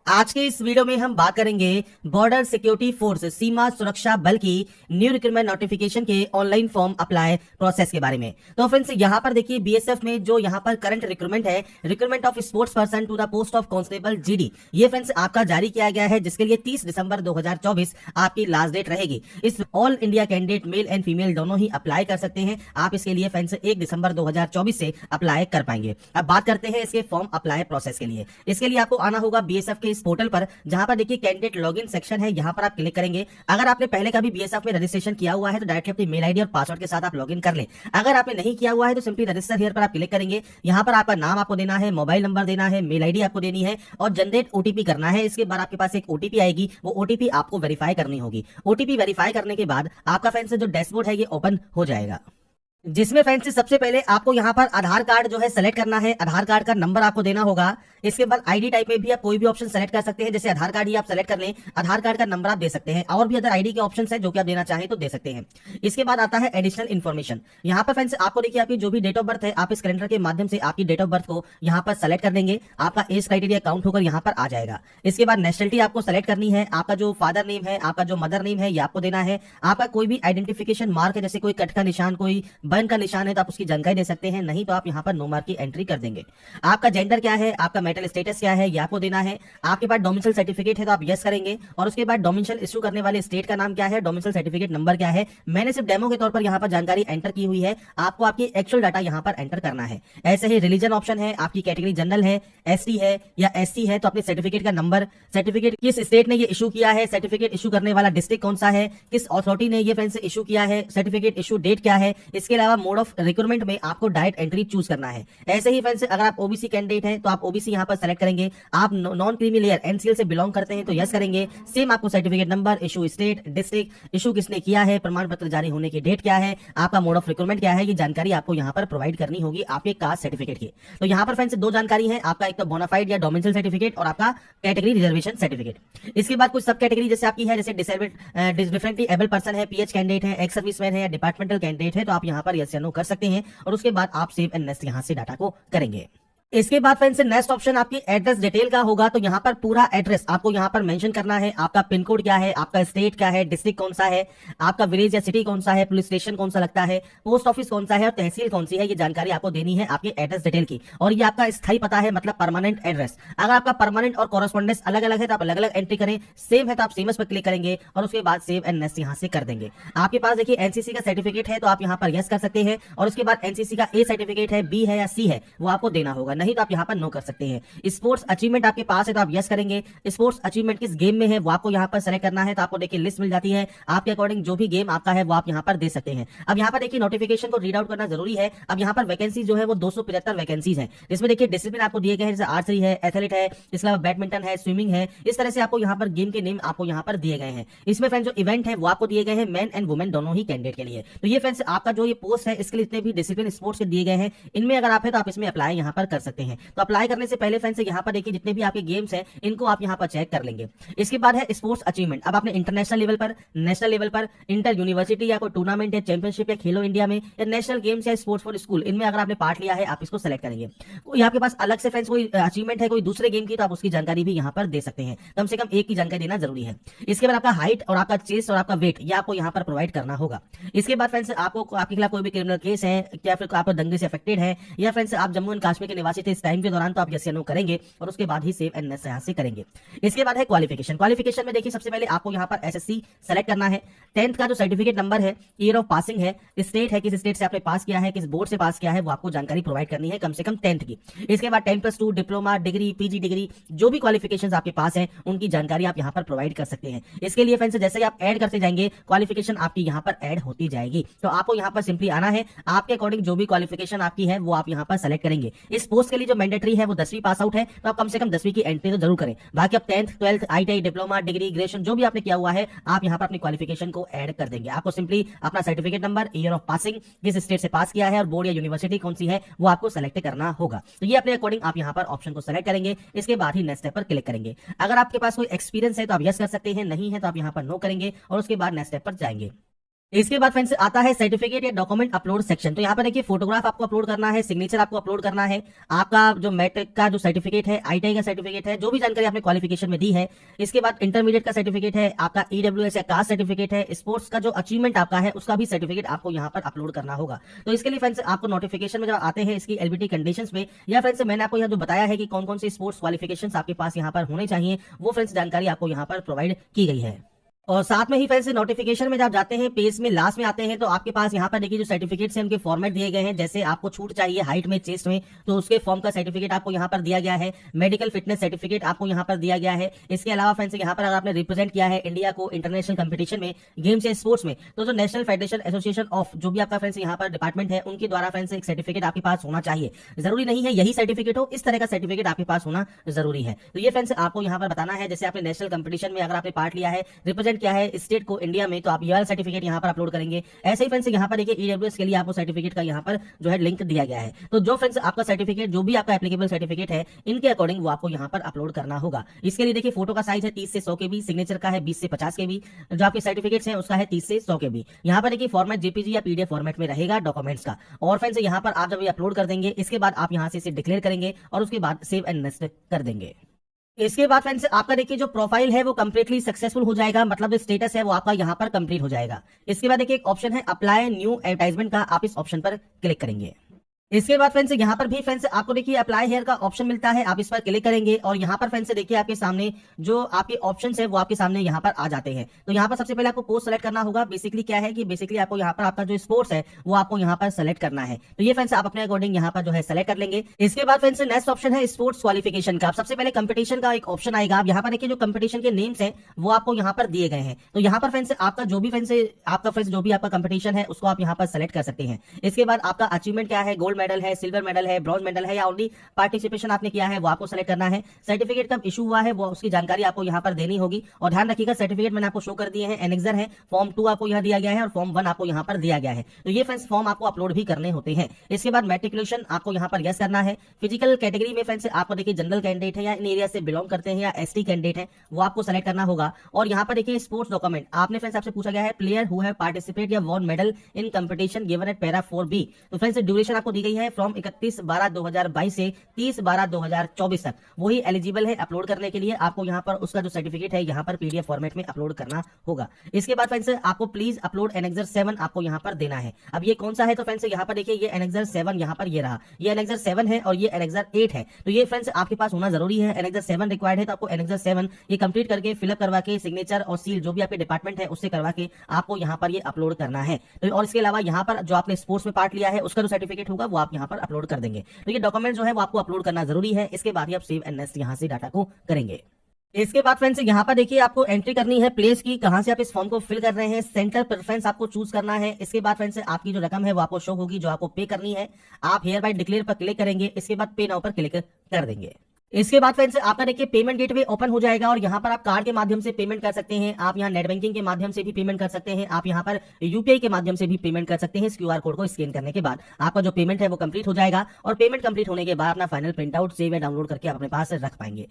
आज के इस वीडियो में हम बात करेंगे बॉर्डर सिक्योरिटी फोर्स सीमा सुरक्षा बल की न्यू रिक्रूटमेंट नोटिफिकेशन के ऑनलाइन फॉर्म अप्लाई प्रोसेस के बारे में। तो फ्रेंड्स यहाँ पर देखिए बीएसएफ में जो यहाँ पर करंट रिक्रूटमेंट है, recruitment of sports person to the post of constable GD, ये फ्रेंड्स आपका जारी किया गया है, जिसके लिए 30 दिसंबर 2024 आपकी लास्ट डेट रहेगी। इस all India candidate male and female दोनों ही अप्लाई कर सकते हैं। आप इसके लिए फ्रेंड्स 1 दिसंबर 2024 से अप्लाई कर पाएंगे। अब बात करते हैं इसके फॉर्म अप्लाई प्रोसेस के लिए। इसके लिए आपको आना होगा बीएसएफ के इस पोर्टल पर, जहां पर देखिए कैंडिडेट लॉगिन सेक्शन है, यहां पर आप क्लिक करेंगे। अगर आपने पहले कभी बीएसएफ में रजिस्ट्रेशन किया हुआ है तो डायरेक्टली अपनी मेल आईडी और पासवर्ड के साथ आप लॉगिन कर लें। अगर आपने नहीं किया हुआ है तो सिंपली रजिस्टर हियर पर आप क्लिक करेंगे। यहां पर आपका नाम आपको देना है, मोबाइल नंबर देना है, मेल आईडी आपको देनी है और जनरेट ओटीपी करना है। इसके बाद आपके पास एक ओटीपी आएगी, वो ओटीपी आपको वेरीफाई करनी होगी। ओटीपी वेरीफाई करने के बाद आपका फ्रेंड्स जो डैशबोर्ड है ये ओपन हो जाएगा, जिसमें फ्रेंड्स सबसे पहले आपको यहाँ पर आधार कार्ड जो है सेलेक्ट करना है। आधार कार्ड का नंबर आपको देना होगा। इसके बाद आईडी टाइप में भी आप कोई भी ऑप्शन सेलेक्ट कर सकते हैं, जैसे आधार कार्ड ही आप सेलेक्ट कर लें। आधार कार्ड का नंबर आप दे सकते हैं, और भी अदर आईडी के ऑप्शन है जो कि आप देना चाहें तो दे सकते हैं। इसके बाद आता है एडिशनल इन्फॉर्मेशन। यहाँ पर फ्रेंड्स आपको देखिए आपकी जो भी डेट ऑफ बर्थ है, आप इस कैलेंडर के माध्यम से आपकी डेट ऑफ बर्थ को यहाँ पर सेलेक्ट कर देंगे। आपका एज क्राइटेरिया काउंट होकर यहाँ पर आ जाएगा। इसके बाद नेशनलिटी आपको सेलेक्ट करनी है। आपका जो फादर नेम है, आपका जो मदर नेम है, ये आपको देना है। आपका कोई भी आइडेंटिफिकेशन मार्क है, जैसे कोई कट का निशान, कोई बर्न का निशान है, तो आप उसकी जानकारी दे सकते हैं। नहीं तो आप यहाँ पर नो मार्क की एंट्री कर देंगे। आपका जेंडर क्या है, आपका मैरिटल स्टेटस क्या है, ये आपको देना है। आपके पास डोमिसाइल सर्टिफिकेट है तो आप यस करेंगे, और उसके बाद डोमिसाइल इशू करने वाले स्टेट का नाम क्या है, डोमिसाइल सर्टिफिकेट नंबर क्या है। मैंने सिर्फ डेमो के तौर पर यहाँ पर जानकारी एंटर की हुई है, आपको आपकी एक्चुअल डाटा यहाँ पर एंटर करना है। ऐसे ही रिलीजन ऑप्शन है, आपकी कैटेगरी जनरल है, एसटी है या एससी है, तो अपने सर्टिफिकेट का नंबर, सर्टिफिकेट किस स्टेट ने ये इशू किया है, सर्टिफिकेट इशू करने वाला डिस्ट्रिक्ट कौन सा है, किस अथॉरिटी ने ये फ्रेंड्स इशू किया है, सर्टिफिकेट इशू डेट क्या है। इसके अलावा मोड ऑफ रिक्रूटमेंट में आपको डायरेक्ट एंट्री चूज करना है। ऐसे ही फ्रेंड्स अगर आप ओबीसी कैंडिडेट हैं तो आप ओबीसी यहाँ पर सेलेक्ट करेंगे। आप नॉन क्रीमी लेयर एनसीएल से बिलोंग करते हैं तो यस करेंगे। सेम आपको certificate number, issue state, district, issue किसने किया है, प्रमाण पत्र जारी होने की डेट क्या है, आपका मोड ऑफ रिक्रूटमेंट क्या है, ये जानकारी आपको यहाँ पर प्रोवाइड करनी होगी आपके कास्ट सर्टिफिकेट की। तो यहाँ पर फ्रेंड्स दो जानकारी है, आपका एक तो बोनाफाइड या डोमिसाइल सर्टिफिकेट और आपका कैटेगरी रिजर्वेशन सर्टिफिकेट। इसके बाद कुछ सब कैटेगरी जैसे आपकी है, जैसे डिफरेंटली एबल पर्सन है, पीएच कैंडिडेट है, एक्स सर्विसमैन है या डिपार्टमेंटल कैंडिडेट है, तो आप यहाँ पर यस या नो कर सकते हैं। और उसके बाद आप सेव एंड नेक्स्ट यहाँ से डाटा को करेंगे। इसके बाद फ्रेंड्स नेक्स्ट ऑप्शन आपकी एड्रेस डिटेल का होगा। तो यहाँ पर पूरा एड्रेस आपको यहाँ पर मेंशन करना है। आपका पिन कोड क्या है, आपका स्टेट क्या है, डिस्ट्रिक्ट कौन सा है, आपका विलेज या सिटी कौन सा है, पुलिस स्टेशन कौन सा लगता है, पोस्ट ऑफिस कौन सा है और तहसील कौन सी है, ये जानकारी आपको देनी है आपके एड्रेस डिटेल की। और ये आपका स्थायी पता है, मतलब परमानेंट एड्रेस। अगर आपका परमानेंट और कॉरेस्पॉन्डेंस अलग अलग है तो आप अलग अलग एंट्री करें। सेम है तो आप सेमस पर क्लिक करेंगे और उसके बाद सेव एंड नेक्स्ट यहाँ से कर देंगे। आपके पास देखिए एनसीसी का सर्टिफिकेट है तो आप यहाँ पर यस कर सकते हैं, और उसके बाद एनसीसी का ए सर्टिफिकेट है, बी है या सी है, वो आपको देना होगा। नहीं तो आप यहाँ पर नो कर सकते हैं। स्पोर्ट्स अचीवमेंट आपके पास है तो आप यस करेंगे। स्पोर्ट्स अचीवमेंट किस गेम में है वो आपको यहाँ पर सेलेक्ट करना है, तो आपको देखिए लिस्ट मिल जाती है। आपके अकॉर्डिंग जो भी गेम आपका है वो आप यहाँ पर दे सकते हैं। अब यहाँ पर देखिए नोटिफिकेशन को रीड आउट करना जरूरी है। अब यहाँ पर वैकेंसी जो है वो 275 वैकेंसीज है, जिसमें देखिए डिसिप्लिन आपको दिए गए हैं, जैसे आर्चरी है, एथलेट है, इसके अलावा बैडमिंटन है, स्विमिंग है। इस तरह से आपको यहाँ पर गेम के नेम आपको यहाँ पर दिए गए हैं। इसमें फ्रेंड्स जो इवेंट है वो आपको दिए गए हैं मेन एंड वुमेन दोनों ही कैंडिडेट के लिए। तो ये फ्रेंड्स आपका जो ये पोस्ट है इसके लिए इतने भी डिसिप्लिन स्पोर्ट्स के दिए गए हैं, इनमें अगर आप है तो आप इसमें अप्लाई यहाँ पर कर सकते हैं। तो अप्लाई करने से पहले फ्रेंड्स यहाँ पर देखिए जितने भी आपके गेम्स हैं इनको आप यहाँ पर चेक कर लेंगे। इसके बाद है स्पोर्ट्स अचीवमेंट। अब आपने इंटरनेशनल लेवल पर, नेशनल लेवल पर, इंटर यूनिवर्सिटी या कोई टूर्नामेंट या चैंपियनशिप या खेलो इंडिया में या नेशनल गेम्स या स्पोर्ट्स फॉर स्कूल, इनमें अगर आपने पार्ट लिया है आप इसको सेलेक्ट करेंगे। कोई आपके पास अलग से फ्रेंड्स कोई अचीवमेंट है कोई दूसरे गेम की, तो आप उसकी जानकारी भी यहाँ पर दे सकते हैं। कम से कम एक की जानकारी देना जरूरी है। इसके बाद आपका हाइट और आपका चेस्ट और आपका वेट ये आपको यहाँ पर प्रोवाइड करना होगा। इसके बाद फ्रेंड्स आपको आपके खिलाफ कोई भी क्रिमिनल केस है या फिर आप दंगे से अफेक्टेड है, या फ्रेंड्स आप जम्मू एंड कश्मीर के निवासी थे इस टाइम के दौरान, तो आप यस या नो करेंगे और उसके बाद ही सेव एंड नेक्स्ट यहाँ से करेंगे। इसके बाद है क्वालिफिकेशन। क्वालिफिकेशन में देखिए सबसे पहले आपको यहाँ पर एसएससी सेलेक्ट करना है। 10th का जो सर्टिफिकेट नंबर है, ईयर ऑफ पासिंग है, स्टेट है किस स्टेट से आपने पास किया है, किस बोर्ड से पास किया है, वो आपको जानकारी प्रोवाइड करनी है, कम से कम 10th की। इसके बाद 10+2 डिप्लोमा, डिग्री, पीजी डिग्री, जो भी क्वालिफिकेशन आपके पास है उनकी जानकारी आप यहाँ पर प्रोवाइड कर सकते हैं। इसके लिए फ्रेंड्स जैसे ही आप ऐड करते जाएंगे क्वालिफिकेशन आपकी यहाँ पर ऐड होती जाएगी। तो आपको यहाँ पर सिंपली आना है, आपके अकॉर्डिंग जो भी क्वालिफिकेशन आपकी है वो आप यहाँ पर सेलेक्ट करेंगे। इस पोस्ट के लिए जो मैंडेटरी है वो 10वीं पास आउट है, तो आप कम से कम 10वीं की एंट्री तो जरूर करें। बाकी आप 10th, 12th, ITI, diploma, degree, graduation जो भी आपने किया हुआ है आप यहाँ पर अपनी क्वालिफिकेशन को ऐड कर देंगे। आपको सिंपली अपना certificate number, year of passing, किस स्टेट से पास किया है और बोर्ड या यूनिवर्सिटी कौन सी है वो आपको सेलेक्ट करना होगा। तो ये अपने अकॉर्डिंग आप यहाँ पर ऑप्शन को सेलेक्ट करेंगे। इसके बाद ही नेक्स्ट स्टेप पर क्लिक करेंगे। अगर आपके पास कोई एक्सपीरियंस है तो आप यस कर सकते हैं, नहीं है तो आप यहाँ पर नो करेंगे और उसके बाद नेक्स्ट स्टेप पर जाएंगे। इसके बाद फ्रेंड्स आता है सर्टिफिकेट या डॉक्यूमेंट अपलोड सेक्शन। तो यहाँ पर देखिए फोटोग्राफ आपको अपलोड करना है, सिग्नेचर आपको अपलोड करना है, आपका जो मैट्रिक का जो सर्टिफिकेट है, आईटीआई का सर्टिफिकेट है, जो भी जानकारी आपने क्वालिफिकेशन में दी है। इसके बाद इंटरमीडिएट का सर्टिफिकेट है, आपका ईडब्ल्यूएस या कास्ट सर्टिफिकेट है, स्पोर्ट्स का जो अचीवमेंट आपका है उसका भी सर्टिफिकेट आपको यहाँ पर अपलोड करना होगा। तो इसके लिए फ्रेंड्स आपको नोटिफिकेशन में जब आते हैं इसकी एलिजिबिलिटी कंडीशंस में, या फ्रेंड्स मैंने आपको यहाँ जो बताया है कि कौन कौन से स्पोर्ट्स क्वालिफिकेशन आपके पास यहाँ पर होने चाहिए, वो फ्रेंड्स जानकारी आपको यहाँ पर प्रोवाइड की गई है। और साथ में ही फ्रेंड्स नोटिफिकेशन में जब जाते हैं पेज में लास्ट में आते हैं तो आपके पास यहाँ पर देखिए जो सर्टिफिकेट्स हैं उनके फॉर्मेट दिए गए हैं। जैसे आपको छूट चाहिए हाइट में, चेस्ट में, तो उसके फॉर्म का सर्टिफिकेट आपको यहाँ पर दिया गया है। मेडिकल फिटनेस सर्टिफिकेट आपको यहाँ पर दिया गया है। इसके अलावा फ्रेंड्स यहाँ पर अगर आपने रिप्रेजेंट किया है इंडिया को इंटरनेशनल कंपटीशन में, गेम्स या स्पोर्ट्स में, तो जो नेशनल फेडरेशन एसोसिएशन ऑफ जो भी आपका फ्रेंड्स यहाँ पर डिपार्टमेंट है उनके द्वारा फ्रेंड्स एक सर्टिफिकेट आपके पास होना चाहिए। जरूरी नहीं है यही सर्टिफिकेट हो, इस तरह का सर्टिफिकेट आपके पास होना जरूरी है। तो ये फ्रेंड्स आपको यहाँ पर बताना है। जैसे आपने नेशनल कंपटीशन में अगर आपने पार्ट लिया है, रिप्रेजेंट किया है स्टेट इंडिया में, तो आप ये वाला सर्टिफिकेट यहाँ पर अपलोड करेंगे। ऐसे ही फ्रेंड्स यहाँ पर देखिए ईडब्ल्यूएस के लिए आपको सर्टिफिकेट का यहाँ पर जो है लिंक दिया गया है। तो जो फ्रेंड्स आपका सर्टिफिकेट जो भी आपका एप्लीकेबल सर्टिफिकेट है इनके अकॉर्डिंग वो आपको यहाँ पर अपलोड करना होगा। इसके लिए देखिए फोटो का साइज है 30 से 100 KB, सिग्नेचर का है 20 से 50 KB, जो आपके सर्टिफिकेट्स हैं उसका है 30 से 100 KB। यहाँ पर देखिए फॉर्मेट जेपीजी या पीडीएफ फॉर्मेट में रहेगा डॉक्यूमेंट्स का। और फ्रेंड्स यहाँ पर आप जब ये अपलोड कर देंगे इसके बाद आप यहाँ से इसे डिक्लेयर करेंगे और उसके बाद सेव एंड नेक्स्ट कर देंगे। इसके बाद फ्रेंड्स आपका देखिए जो प्रोफाइल है वो कंप्लीटली सक्सेसफुल हो जाएगा, मतलब जो स्टेटस है वो आपका यहाँ पर कंप्लीट हो जाएगा। इसके बाद देखिए एक ऑप्शन है अप्लाई न्यू एडवर्टाइजमेंट का, आप इस ऑप्शन पर क्लिक करेंगे। इसके बाद फ्रेंड्स यहाँ पर भी फ्रेंड्स आपको देखिए अप्लाई हेयर का ऑप्शन मिलता है, आप इस पर क्लिक करेंगे और यहाँ पर फ्रेंड्स देखिए आपके सामने जो आपके ऑप्शंस है वो आपके सामने यहाँ पर आ जाते हैं। तो यहाँ पर सबसे पहले आपको पोस्ट सेलेक्ट करना होगा। बेसिकली क्या है कि बेसिकली आपको यहाँ पर आपका जो स्पोर्ट्स है वो आपको यहाँ पर सेलेक्ट करना है। तो ये फ्रेंड्स आप अपने अकॉर्डिंग यहाँ पर जो है सेलेक्ट कर लेंगे। इसके बाद फ्रेंड्स नेक्स्ट ऑप्शन है स्पोर्ट्स क्वालिफिकेशन का। सबसे पहले कंपटीशन का एक ऑप्शन आएगा। आप यहाँ पर देखिए जो कंपटीशन के नेम्स है वो आपको यहाँ पर दिए गए हैं। तो यहाँ पर फ्रेंड्स आपका जो भी फ्रेंड्स जो भी आपका कंपटीशन है उसको आप यहाँ पर सेलेक्ट कर सकते हैं। इसके बाद आपका अचीवमेंट क्या है, गोल्ड मेडल है, सिल्वर मेडल है, ब्रॉन्ज मेडल है या ओनली पार्टिसिपेशन आपने किया है वो आपको सेलेक्ट करना है। सर्टिफिकेट कब इशू हुआ है वो उसकी जानकारी आपको यहाँ पर देनी होगी। और ध्यान रखिएगा सर्टिफिकेट मैंने आपको शो कर दिए हैं, एनेक्सर है, फॉर्म 2 आपको यहाँ दिया गया है और फॉर्म 1 आपको यहाँ पर दिया गया है। तो ये फ्रेंड्स फॉर्म आपको अपलोड भी करने होते हैं। इसके बाद मैट्रिकुलेशन आपको यहाँ पर यस करना है। फिजिकल कैटेगरी में फ्रेंड्स आपको देखिए जनरल कैंडिडेट है या इन एरिया से बिलोंग करते हैं या एसटी कैंडिडेट है वो आपको सेलेक्ट करना होगा। और यहाँ पर देखिए स्पोर्ट्स डॉक्यूमेंट आपने फ्रेंड्स आपसे पूछा गया है प्लेयर हु हैव पार्टिसिपेट या won medal in competition given at para 4B। तो फ्रेंड्स ड्यूरेशन आपको दी गई है फ्रॉम 31/12/2022 से 30/12/2024 तक, वही एलिजिबल है अपलोड करने के लिए। आपको यहाँ पर उसका जो सर्टिफिकेट है यहाँ पर पीडीएफ फॉर्मेट में अपलोड करना होगा। इसके बाद फ्रेंड्स आपको प्लीज अपलोड एनेक्सर 7 आपको यहाँ पर देना है। अब ये कौन सा है, तो फ्रेंड्स यहाँ पर देखिए ये एनेक्सर 7 यहाँ पर ये रहा, ये एनेक्सर 7 है और ये एनेक्सर 8 है। तो ये फ्रेंड्स आपके पास होना जरूरी है। एनेक्सर 7 रिक्वायर्ड है तो आपको एनेक्सर 7 ये कंप्लीट करके फिलअप करवा के सिग्नेचर और सील जो भी आपके डिपार्टमेंट है उससे करवा के आपको यहाँ पर ये अपलोड करना है। तो और इसके अलावा यहाँ पर जो आपने स्पोर्ट्स में पार्ट लिया है उसका जो सर्टिफिकेट होगा वो आप यहाँ पर अपलोड कर देंगे। तो ये डॉक्यूमेंट जो है वो आपको अपलोड करना जरूरी है। इसके बाद ही आप सेव एंड नेक्स्ट यहाँ से डाटा को करेंगे। इसके बाद फ्रेंड्स यहाँ पर देखिए आपको एंट्री करनी है प्लेस की, कहां से आप इस फॉर्म को फिल कर रहे हैं। सेंटर प्रेफरेंस आपको चूज करना है। इसके बाद फ्रेंड्स आपकी जो रकम है वो आपको शो होगी जो आपको पे करनी है। आप हेयर बाय डिक्लेयर पर क्लिक करेंगे। इसके बाद पे नाउ पर क्लिक कर देंगे। इसके बाद फ्रेंड्स आपका देखिए पेमेंट गेटवे ओपन हो जाएगा और यहाँ पर आप कार्ड के माध्यम से पेमेंट कर सकते हैं। आप यहाँ नेट बैंकिंग के माध्यम से भी पेमेंट कर सकते हैं। आप यहाँ पर यूपीआई के माध्यम से भी पेमेंट कर सकते हैं। इस क्यूआर कोड को स्कैन करने के बाद आपका जो पेमेंट है वो कंप्लीट हो जाएगा और पेमेंट कंप्लीट होने के बाद अपना फाइनल प्रिंट आउट सेव या डाउनलोड करके आप अपने पास रख पाएंगे।